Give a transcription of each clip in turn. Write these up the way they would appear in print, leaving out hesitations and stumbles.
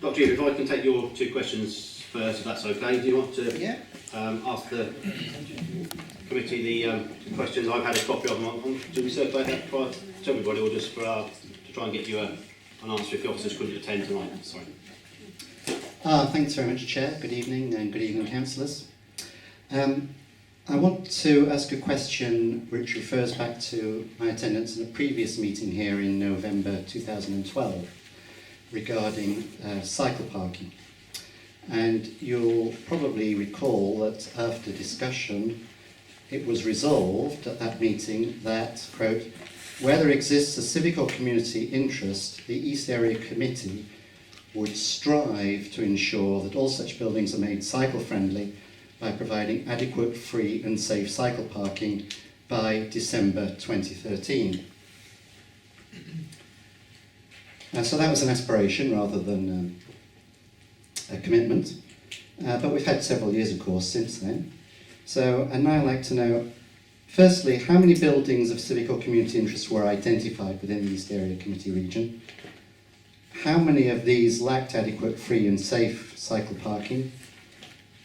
Dr. Eva, if I can take your two questions first, if that's okay. Do you want to ask the committee the questions? I've had a copy of them. Do we circulate that prior to everybody, or just for to try and get you an answer if the officers couldn't attend tonight? Sorry. Thanks very much, Chair. Good evening, and good evening, councillors. I want to ask a question which refers back to my attendance in a previous meeting here in November 2012 regarding cycle parking. And you'll probably recall that after discussion, it was resolved at that meeting that, quote, where there exists a civic or community interest, the East Area Committee would strive to ensure that all such buildings are made cycle-friendly by providing adequate, free and safe cycle parking by December 2013. So that was an aspiration rather than a commitment, but we've had several years, of course, since then. So I'd now like to know, firstly, how many buildings of civic or community interest were identified within the East Area Committee region? How many of these lacked adequate, free and safe cycle parking?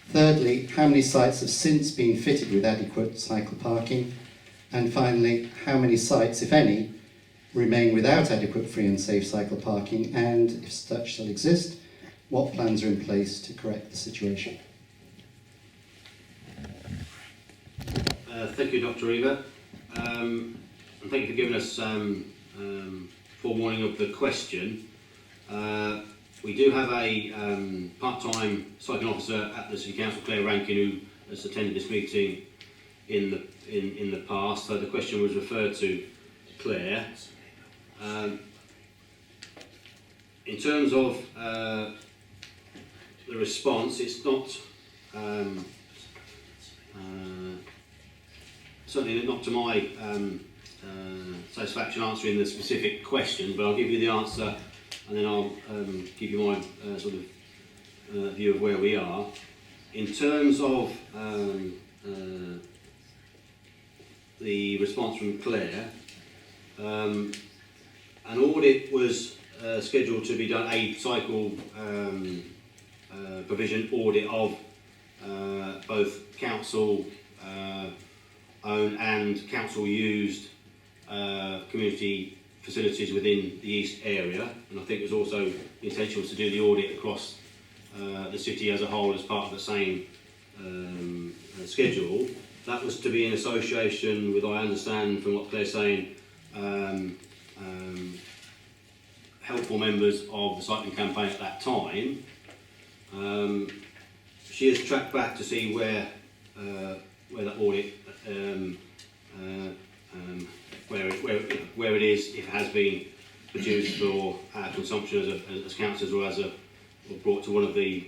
Thirdly, how many sites have since been fitted with adequate cycle parking? And finally, how many sites, if any, remain without adequate, free and safe cycle parking? And if such still exist, what plans are in place to correct the situation? Thank you, Dr. Eva. And thank you for giving us forewarning of the question. We do have a part-time cycling officer at the City Council, Claire Rankin, who has attended this meeting in the past. So the question was referred to Claire. In terms of the response, it's not certainly not to my satisfaction answering the specific question, but I'll give you the answer and then I'll give you my sort of view of where we are. In terms of the response from Claire, an audit was scheduled to be done, a cycle provision audit of both council owned and council used community facilities within the East area, and I think it was also the intention was to do the audit across the city as a whole as part of the same schedule. That was to be in association with, I understand from what Claire's saying, helpful members of the cycling campaign at that time. She has tracked back to see where that audit where it is, if it has been produced for our consumption as councillors or brought to one of the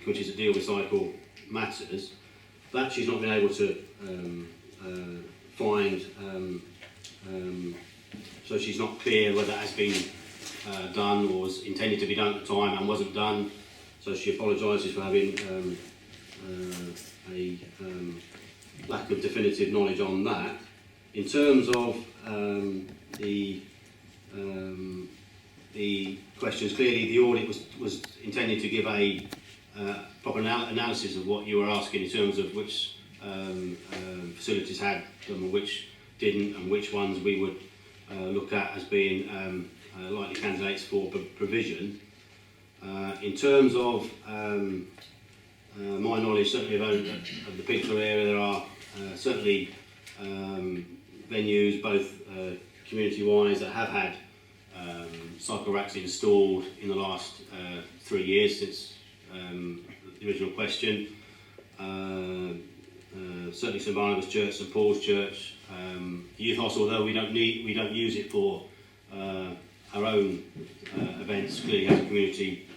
committees that deal with cycle matters. That she's not been able to find, so she's not clear whether that has been done or was intended to be done at the time and wasn't done. So she apologises for having a lack of definitive knowledge on that. In terms of the questions, clearly the audit was intended to give a proper analysis of what you were asking in terms of which facilities had them and which didn't, and which ones we would look at as being likely candidates for provision. In terms of my knowledge, certainly of the Peterborough area, there are certainly venues, both community-wise, that have had cycle racks installed in the last 3 years since the original question. Certainly St Barnabas Church, St Paul's Church, the youth hostel, although we don't use it for our own events, clearly has a community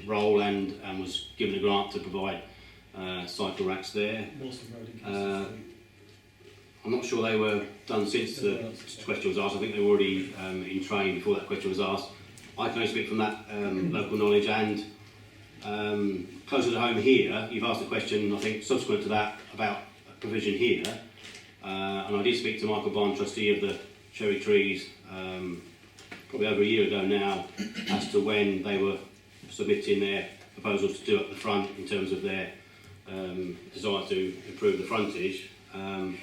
role and was given a grant to provide cycle racks there. I'm not sure they were done since the question was asked. I think they were already in training before that question was asked. I can only speak from that local knowledge, and closer to home here, you've asked a question, I think, subsequent to that about provision here, and I did speak to Michael Bond, trustee of the Cherry Trees probably over a year ago now, as to when they were submitting their proposals to do at the front in terms of their desire to improve the frontage. That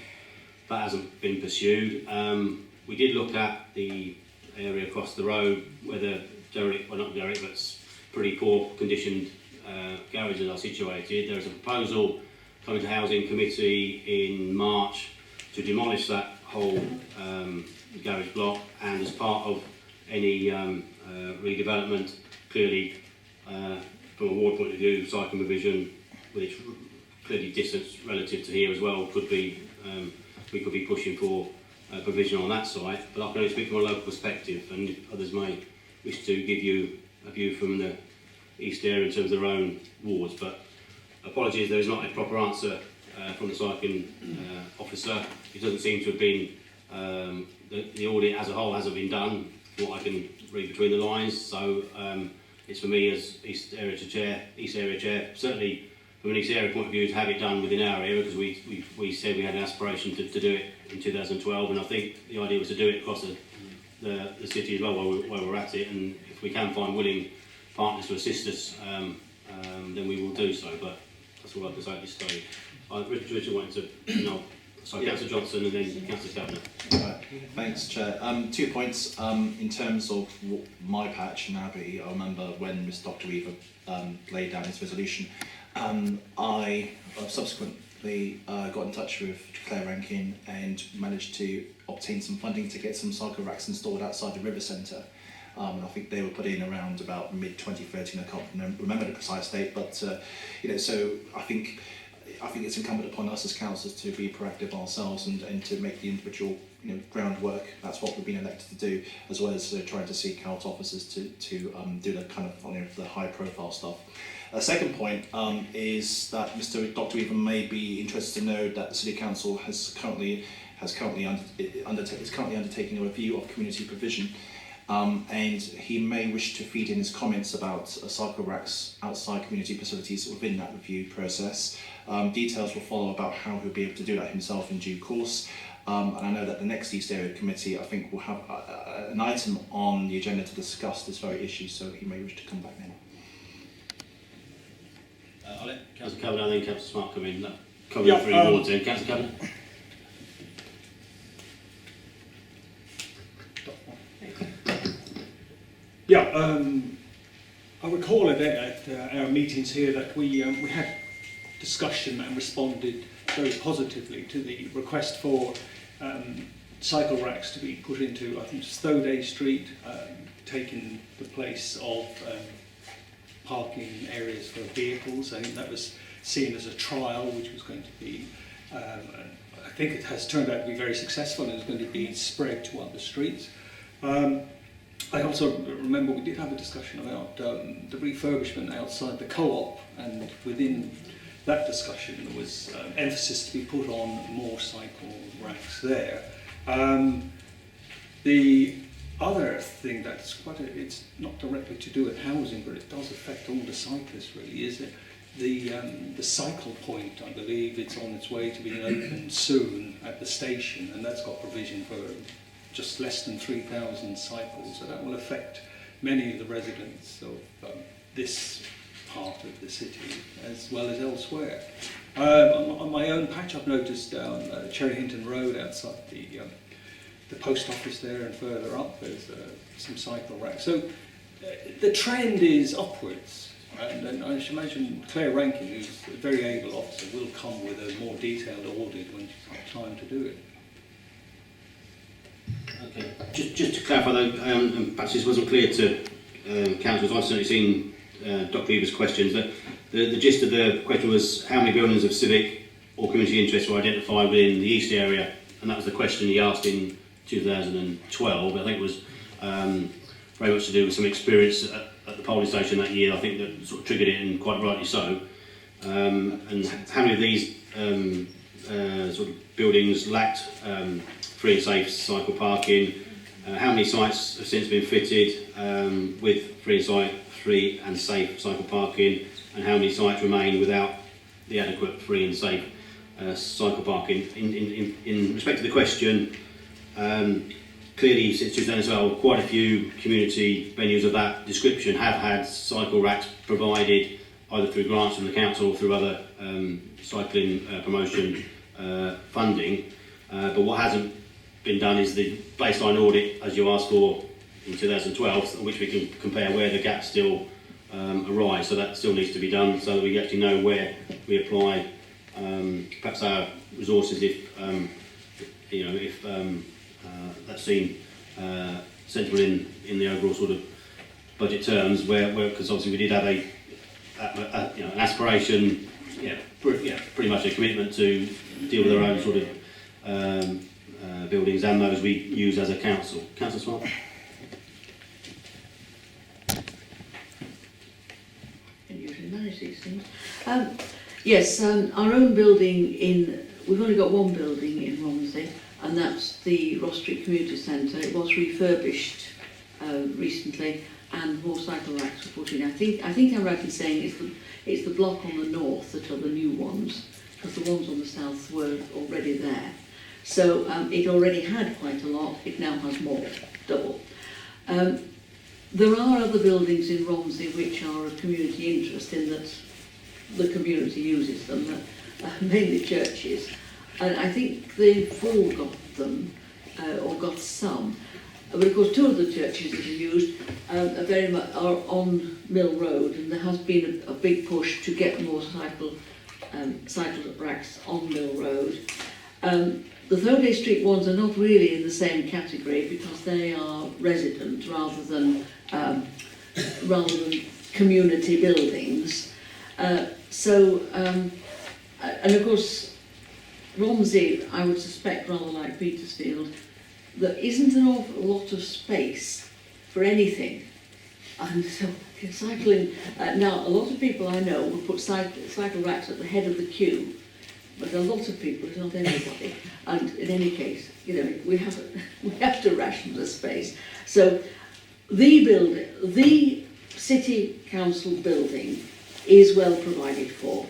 hasn't been pursued. We did look at the area across the road where the derelict, well not derelict, but pretty poor conditioned garages are situated. There is a proposal coming to Housing Committee in March to demolish that whole garage block, and as part of any redevelopment, clearly from a ward point of view, cycling provision, which clearly distance relative to here as well, could be we could be pushing for provision on that site. But I can only speak from a local perspective, and others may wish to give you a view from the east area in terms of their own wards. But apologies, there is not a proper answer from the cycling officer. It doesn't seem to have been the audit as a whole hasn't been done, from what I can read between the lines. So it's for me as East Area Chair, certainly from an East Area point of view, to have it done within our area, because we said we had an aspiration to do it in 2012, and I think the idea was to do it across the city as well while we're at it, and if we can find willing partners to assist us, then we will do so. But that's all I can say at this stage. Richard wanted to know. Sorry, Councillor Johnson and then Councillor Kavanagh. Thanks, Chair. 2 points. In terms of my patch in Abbey, I remember when Dr. Weaver laid down his resolution, I subsequently got in touch with Claire Rankin and managed to obtain some funding to get some cycle racks installed outside the river centre. And I think they were put in around about mid-2013. I can't remember the precise date, but so I think it's incumbent upon us as councillors to be proactive ourselves and to make the individual groundwork. That's what we've been elected to do, as well as trying to seek out officers to do the kind of the high profile stuff. Second point is that Dr. Weaver may be interested to know that the City Council is currently undertaking a review of community provision, and he may wish to feed in his comments about cycle racks outside community facilities within that review process. Details will follow about how he'll be able to do that himself in due course. And I know that the next East Area Committee, I think, will have an item on the agenda to discuss this very issue, so he may wish to come back then. I'll let Councillor Kavanagh and then Councillor Smart come in. Covering 3 wards then. Councillor Kavanagh. I recall at our meetings here that we had discussion and responded very positively to the request for cycle racks to be put into, I think, Stoday Street, taking the place of parking areas for vehicles. I think that was seen as a trial, which was going to be, I think it has turned out to be very successful, and is going to be spread to other streets. I also remember we did have a discussion about the refurbishment outside the co-op, and within that discussion there was emphasis to be put on more cycle racks there. The other thing that's it's not directly to do with housing, but it does affect all the cyclists really, is it? The cycle point, I believe it's on its way to being opened soon at the station, and that's got provision for just less than 3,000 cycles, so that will affect many of the residents of this part of the city as well as elsewhere. On my own patch, I've noticed down Cherry Hinton Road outside the post office there and further up, there's some cycle racks. So the trend is upwards, and I should imagine Claire Rankin, who's a very able officer, will come with a more detailed audit when she's got time to do it. Okay. Just to clarify though, and perhaps this wasn't clear to councillors, I've certainly seen Dr. Weaver's questions, that the gist of the question was how many buildings of civic or community interest were identified within the east area, and that was the question he asked in 2012. I think it was very much to do with some experience at the polling station that year, I think, that sort of triggered it, and quite rightly so. And how many of these sort of buildings lacked free and safe cycle parking? How many sites have since been fitted with free and safe cycle parking, and how many sites remain without the adequate free and safe cycle parking? In respect to the question, clearly since 2000 as well, quite a few community venues of that description have had cycle racks provided either through grants from the council or through other cycling promotion funding. But what hasn't been done is the baseline audit, as you asked for in 2012, which we can compare where the gaps still arise. So that still needs to be done, so that we actually know where we apply perhaps our resources if that's seen sensible in the overall sort of budget terms. Where because obviously we did have an aspiration, pretty much a commitment to deal with our own sort of buildings and those we use as a council. Councillor Smart. Usually manage these things. Yes, our own building we've only got one building in Romsey, and that's the Ross Street Community Centre. It was refurbished recently, and more cycle racks were put in. I think I'm right in saying it's the block on the north that are the new ones, because the ones on the south were already there. So it already had quite a lot. It now has more, double. There are other buildings in Romsey which are of community interest in that the community uses them, mainly churches. And I think they've all got them, or got some. But of course, two of the churches that are used are very much on Mill Road, and there has been a big push to get more cycle racks on Mill Road. The Thoday Street ones are not really in the same category because they are resident rather than community buildings. And of course, Romsey, I would suspect, rather like Petersfield, there isn't an awful lot of space for anything. And so cycling, now a lot of people I know will put cycle racks at the head of the queue, but a lot of people, it's not everybody. And in any case, we have to ration the space. So the city council building is well provided for.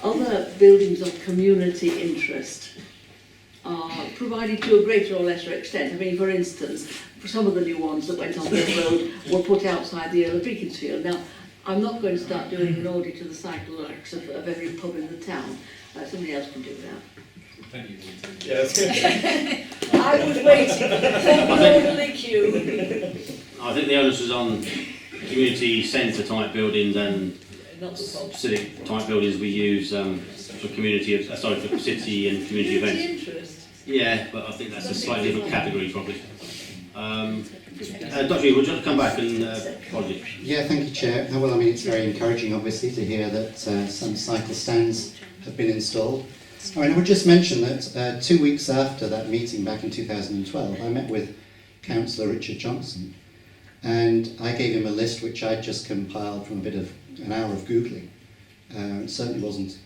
Other buildings of community interest are provided to a greater or lesser extent. I mean, for instance, some of the new ones that went on the road were put outside the Earl of Beaconsfield. Now, I'm not going to start doing an audit of the cycle racks of every pub in the town. Somebody else can do that. Thank you. Yes. I was waiting for the orderly queue. I think the onus was on community centre type buildings and Not the pub. civic type buildings we use for community, for city and community events. Interest. Yeah, but I think that's a slightly different category probably. Dr. Eve, would you like to come back and apologies? Yeah, thank you, Chair. Well, I mean, it's very encouraging, obviously, to hear that some cycle stands have been installed. I mean, I would just mention that 2 weeks after that meeting back in 2012, I met with Councillor Richard Johnson, and I gave him a list which I'd just compiled from an hour of Googling. It certainly wasn't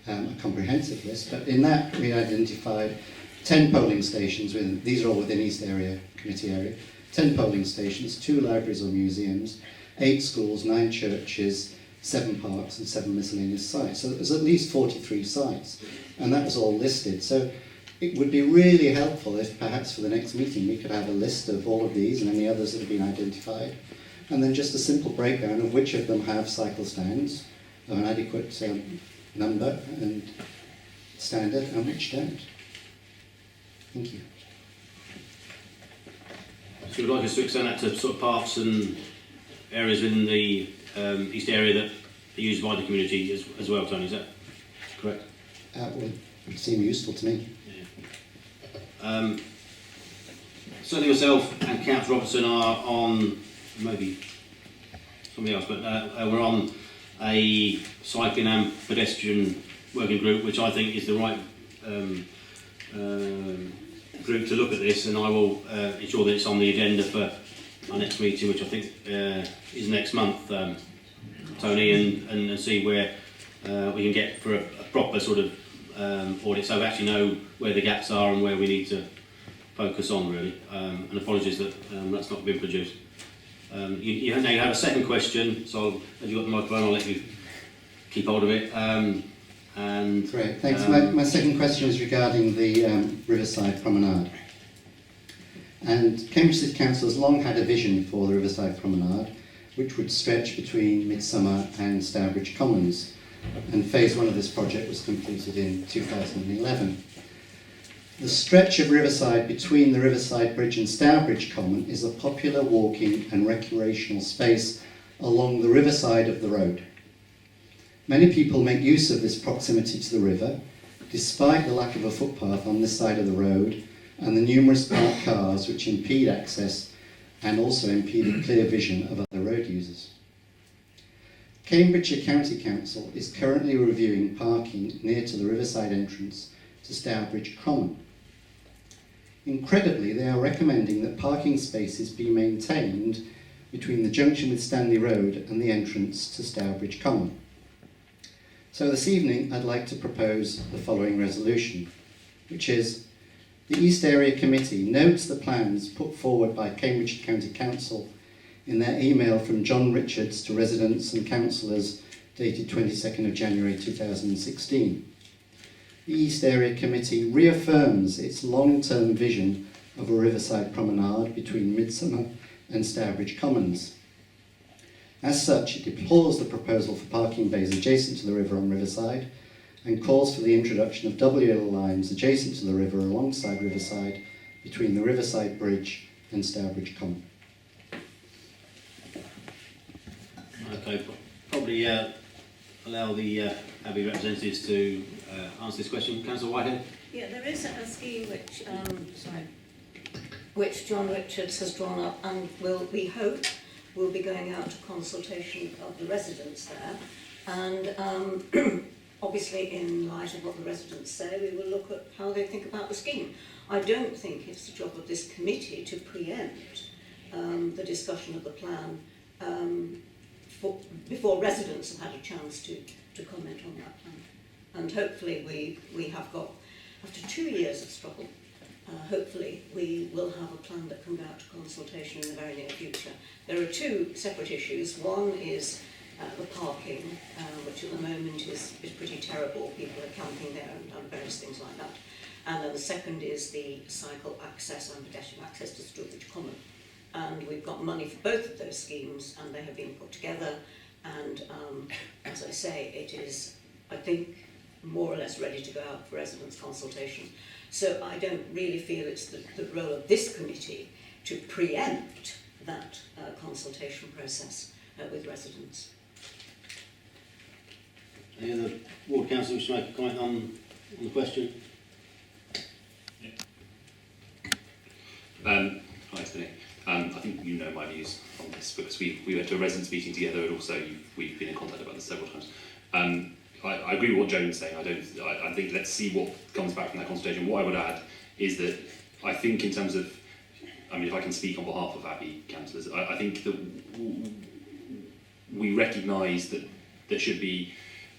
a comprehensive list, but in that we identified 10 polling stations, these are all within East area, committee area, 10 polling stations, 2 libraries or museums, 8 schools, 9 churches, 7 parks and 7 miscellaneous sites. So there's at least 43 sites, and that was all listed. So it would be really helpful if perhaps for the next meeting we could have a list of all of these and any others that have been identified, and then just a simple breakdown of which of them have cycle stands of an adequate number and standard and which don't. Thank you. So you'd like us to extend that to sort of parks and areas within the east area that are used by the community as well, Tony, is that correct? Would seem useful to me. Yeah. Certainly myself and Councillor Robertson are on, maybe somebody else, but we're on a cycling and pedestrian working group, which I think is the right group to look at this, and I will ensure that it's on the agenda for our next meeting, which I think is next month, Tony, and see where we can get for a proper sort of audit, so we actually know where the gaps are and where we need to focus on, really. And apologies that that's not been produced. You have a second question, so as you've got the microphone, I'll let you keep hold of it. Great, thanks. My second question is regarding the Riverside Promenade. And Cambridge City Council has long had a vision for the Riverside Promenade, which would stretch between Midsummer and Stourbridge Commons. And phase 1 of this project was completed in 2011. The stretch of Riverside between the Riverside Bridge and Stourbridge Common is a popular walking and recreational space along the riverside of the road. Many people make use of this proximity to the river, despite the lack of a footpath on this side of the road and the numerous parked cars which impede access and also impede the clear vision of other road users. Cambridgeshire County Council is currently reviewing parking near to the riverside entrance to Stourbridge Common. Incredibly, they are recommending that parking spaces be maintained between the junction with Stanley Road and the entrance to Stourbridge Common. So this evening I'd like to propose the following resolution, which is: the East Area Committee notes the plans put forward by Cambridge County Council in their email from John Richards to residents and councillors dated 22nd of January 2016. The East Area Committee reaffirms its long-term vision of a riverside promenade between Midsummer and Stourbridge Commons. As such, it deplores the proposal for parking bays adjacent to the river on Riverside and calls for the introduction of double yellow lines adjacent to the river alongside Riverside between the Riverside Bridge and Stourbridge Common. Okay, probably allow the Abbey representatives to answer this question. Councillor Whitehead? Yeah, there is a scheme which John Richards has drawn up and we hope will be going out to consultation of the residents there. And obviously, in light of what the residents say, we will look at how they think about the scheme. I don't think it's the job of this committee to preempt the discussion of the plan before residents have had a chance to comment on that plan. And hopefully we have got, after 2 years of struggle, hopefully we will have a plan that can go out to consultation in the very near future. There are two separate issues. One is the parking, which at the moment is pretty terrible. People are camping there and various things like that. And then the second is the cycle access and pedestrian access to Stourbridge Common. And we've got money for both of those schemes and they have been put together. And as I say, it is, I think, more or less ready to go out for residents' consultation. So I don't really feel it's the role of this committee to preempt that consultation process with residents. Any other ward councillors wish to make a comment on the question? Hi, Tony. I think you know my views on this because we went to a residents' meeting together, and also we've been in contact about this several times. I agree with what Joan's saying. I think let's see what comes back from that consultation. What I would add is that I think in terms of, I mean, if I can speak on behalf of Abbey councillors, I think that we recognise that there should be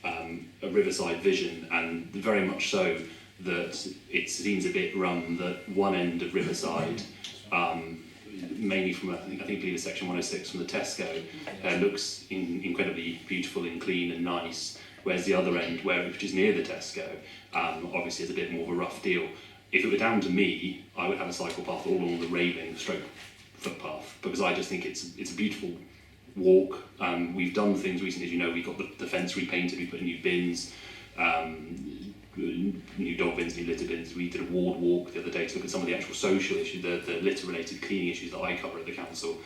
a riverside vision, and very much so that it seems a bit run that one end of Riverside, mainly from I believe it's section 106 from the Tesco, looks incredibly beautiful and clean and nice, whereas the other end, which is near the Tesco, obviously is a bit more of a rough deal. If it were down to me, I would have a cycle path all along the railing stroke footpath, because I just think it's a beautiful walk. We've done things recently, as you know, we got the fence repainted, we put in new bins, new dog bins, new litter bins. We did a ward walk the other day to look at some of the actual social issues, the litter related cleaning issues that I cover at the council.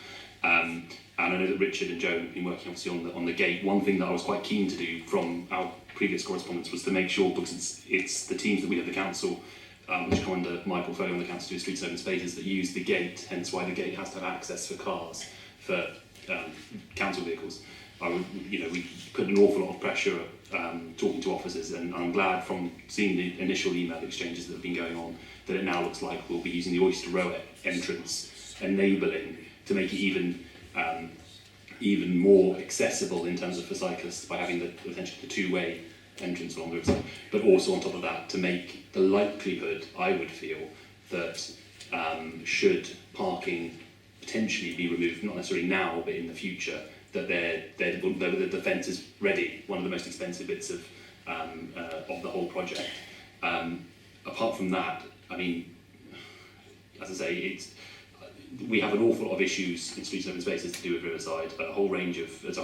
And I know that Richard and Joe have been working obviously on the gate. One thing that I was quite keen to do from our previous correspondence was to make sure, because it's the teams that we have at the council, which come under my portfolio on the council, do streets and open spaces, that use the gate, hence why the gate has to have access for cars, for council vehicles. We put an awful lot of pressure talking to officers, and I'm glad from seeing the initial email exchanges that have been going on that it now looks like we'll be using the Oyster Row entrance, enabling to make it even more accessible in terms of for cyclists by having potentially the two-way entrance along the riverside, but also on top of that to make the likelihood, I would feel, that should parking potentially be removed, not necessarily now but in the future, that the fence is ready, one of the most expensive bits of the whole project. Apart from that, I mean, as I say, we have an awful lot of issues in streets and open spaces to do with Riverside, a whole range of, it's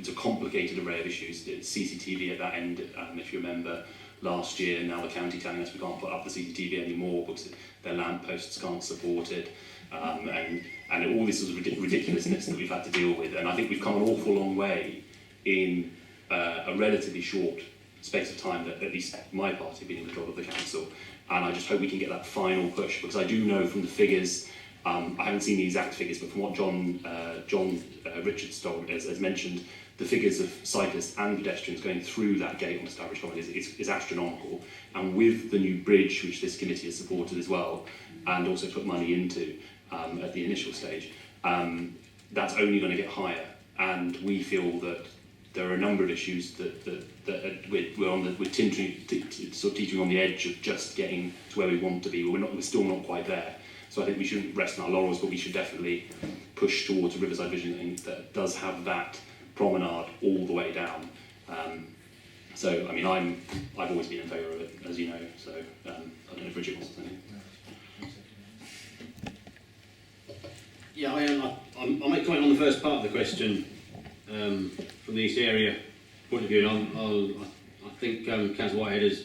a complicated array of issues. It's CCTV at that end, if you remember, last year, now the county telling us we can't put up the CCTV anymore because their lampposts can't support it, and all this sort of ridiculousness that we've had to deal with. And I think we've come an awful long way in a relatively short space of time that at least my party have been in control of the council. And I just hope we can get that final push, because I do know from the figures, I haven't seen the exact figures, but from what John Richards has mentioned, the figures of cyclists and pedestrians going through that gate on Stourbridge Common is astronomical. And with the new bridge, which this committee has supported as well, and also put money into at the initial stage, that's only going to get higher. And we feel that there are a number of issues that we're teetering on the edge of just getting to where we want to be. We're still not quite there. So I think we shouldn't rest on our laurels, but we should definitely push towards a Riverside vision that does have that promenade all the way down. So I mean, I've always been in favour of it, as you know. So I don't know if Richard wants to say anything. Yeah, I'll make a comment on the first part of the question from the East Area point of view. And I think Councillor Whitehead has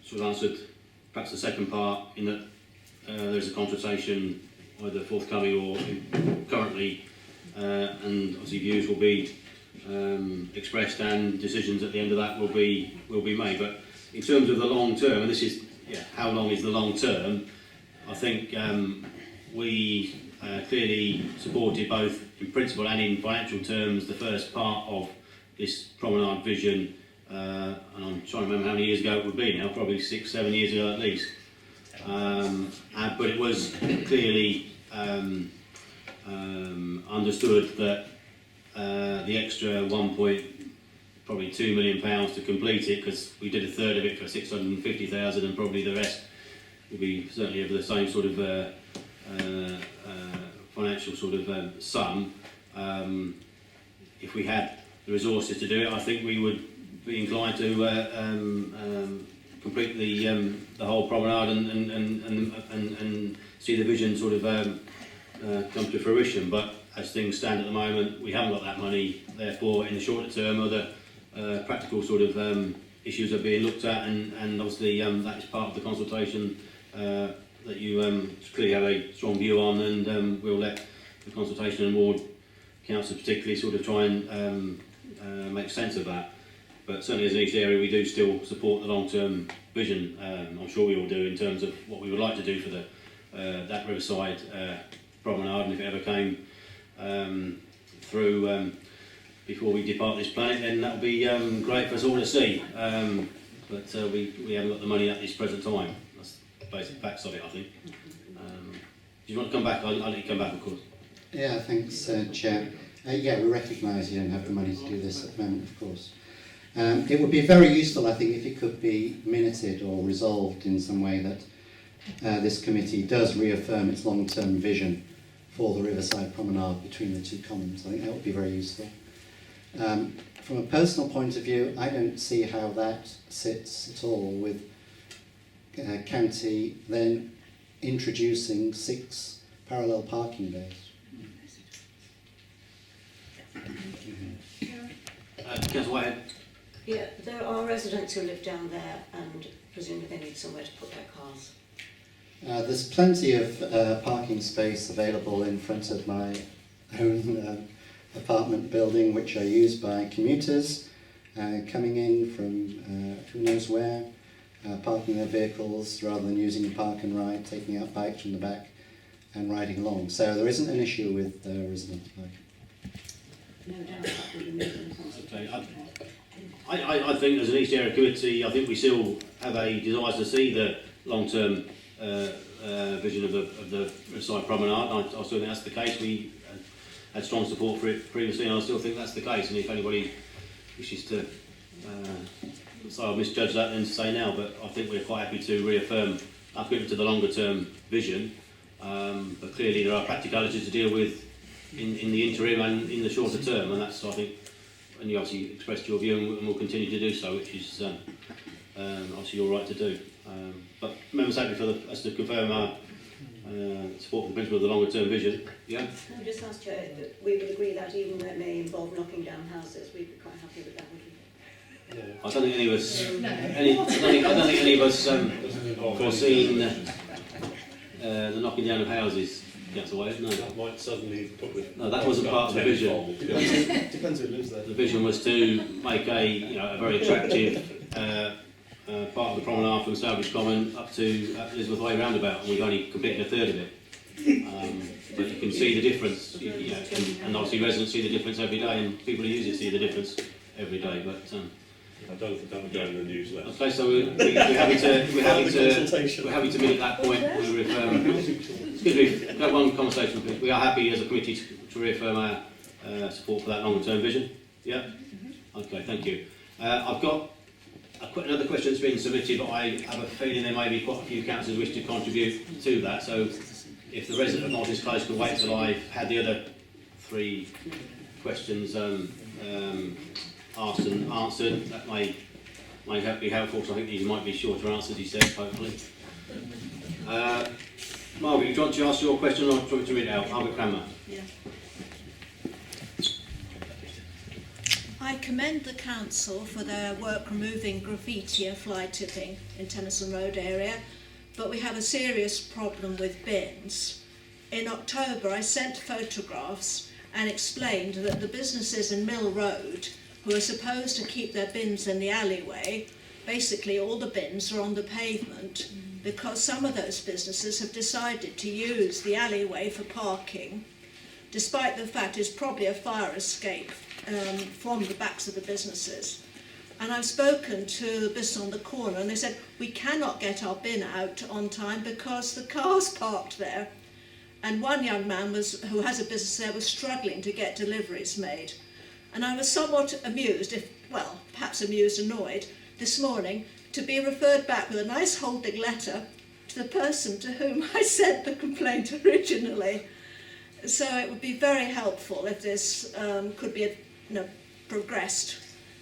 sort of answered perhaps the second part, in that there's a consultation either forthcoming or currently, and obviously views will be expressed and decisions at the end of that will be made. But in terms of the long term, and this is how long is the long term, I think we clearly supported both in principle and in financial terms the first part of this promenade vision, and I'm trying to remember how many years ago it would be now, probably 6-7 years ago at least. But it was clearly understood that the extra probably £2 million to complete it, because we did a third of it for 650,000, and probably the rest will be certainly of the same sort of financial sort of sum. If we had the resources to do it, I think we would be inclined to complete the whole promenade and see the vision sort of come to fruition. But as things stand at the moment, we haven't got that money. Therefore, in the shorter term, other practical sort of issues are being looked at, and obviously that is part of the consultation that you clearly have a strong view on, and we'll let the consultation and ward council particularly sort of try and make sense of that. But certainly as an East Area, we do still support the long-term vision. I'm sure we all do, in terms of what we would like to do for that Riverside promenade, and if it ever came through before we depart this planet, then that would be great for us all to see. But we haven't got the money at this present time. That's the basic facts of it, I think. Do you want to come back? I'll let you come back, of course. Yeah, thanks, Chair. Yeah, we recognise you don't have the money to do this at the moment, of course. It would be very useful, I think, if it could be minuted or resolved in some way that this committee does reaffirm its long-term vision for the Riverside Promenade between the two commons. I think that would be very useful. From a personal point of view, I don't see how that sits at all with County then introducing 6 parallel parking bays. Councillor Whitehead. Yeah, there are residents who live down there, and presumably they need somewhere to put their cars. There's plenty of parking space available in front of my own apartment building, which are used by commuters coming in from who knows where, parking their vehicles rather than using the park and ride, taking out bikes from the back and riding along. So there isn't an issue with resident parking. No doubt that will be made in consultation. I think as an East Area Committee, I think we still have a desire to see the long-term vision of the Riverside Promenade. I still think that's the case. We had strong support for it previously, and I still think that's the case. And if anybody wishes to say I've misjudged that, then to say now, but I think we're quite happy to reaffirm our commitment to the longer-term vision. But clearly there are practicalities to deal with in the interim and in the shorter term, and that's, I think, and you obviously expressed your view and will continue to do so, which is obviously your right to do. But members, happy for us to confirm our support the principle of the longer term vision. Yeah? Can I just ask, Chair, that we would agree that even though it may involve knocking down houses, we'd be quite happy with that, would we? I don't think any of us, I don't think any of us foreseen the knocking down of houses. Councillor Wade, no. That might suddenly put the... No, that wasn't part of the vision. Depends who lives there. The vision was to make a very attractive part of the promenade from Stourbridge Common up to Elizabeth Way roundabout, and we've only completed a third of it. But you can see the difference, and obviously residents see the difference every day, and people who use it see the difference every day. But I don't think that would go in the newsletter. okay, so we're happy to meet at that point. Excuse me, we've got one conversation. We are happy as a committee to reaffirm our support for that longer term vision. Yeah? Okay, thank you. I've got another question that's been submitted, but I have a feeling there may be quite a few councillors wish to contribute to that. So if the resident of Martins Close could wait till I've had the other 3 questions asked and answered, that may be helpful, because I think these might be shorter answers, he said, hopefully. Margaret, do you want to ask your question, or do you want me to read it out? Margaret Cranmer. Yeah. I commend the council for their work removing graffiti and fly tipping in Tennyson Road area, but we have a serious problem with bins. In October, I sent photographs and explained that the businesses in Mill Road, who are supposed to keep their bins in the alleyway, basically all the bins are on the pavement, because some of those businesses have decided to use the alleyway for parking, despite the fact it's probably a fire escape from the backs of the businesses. And I've spoken to the business on the corner, and they said, we cannot get our bin out on time because the car's parked there. And one young man who has a business there was struggling to get deliveries made. And I was somewhat amused, perhaps amused, annoyed, this morning, to be referred back with a nice holding letter to the person to whom I sent the complaint originally. So it would be very helpful if this could be progressed,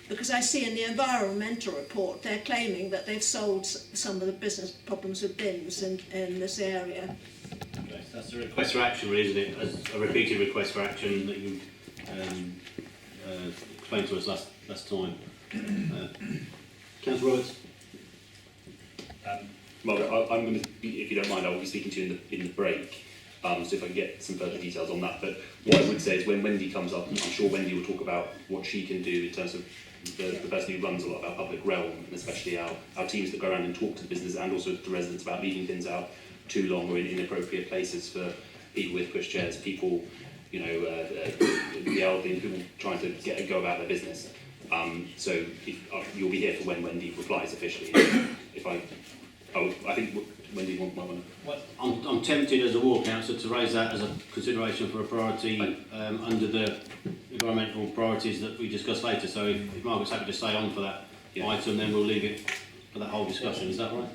because I see in the environmental report they're claiming that they've solved some of the business problems with bins in this area. Okay, so that's a request for action, really, isn't it? As a repeated request for action that you explained to us last time. Councillor Roberts. Margaret, I'm going to, if you don't mind, I will be speaking to you in the break, so if I can get some further details on that. But what I would say is when Wendy comes up, I'm sure Wendy will talk about what she can do in terms of the person who runs a lot of our public realm, and especially our teams that go around and talk to the business and also to residents about leaving bins out too long or in inappropriate places for people with pushchairs, people, the elderly, people trying to go about their business. So you'll be here for when Wendy replies officially. I think Wendy might want to. Well, I'm tempted as a ward councillor to raise that as a consideration for a priority under the environmental priorities that we discuss later. So if Margaret's happy to stay on for that item, then we'll leave it for that whole discussion. Is that right?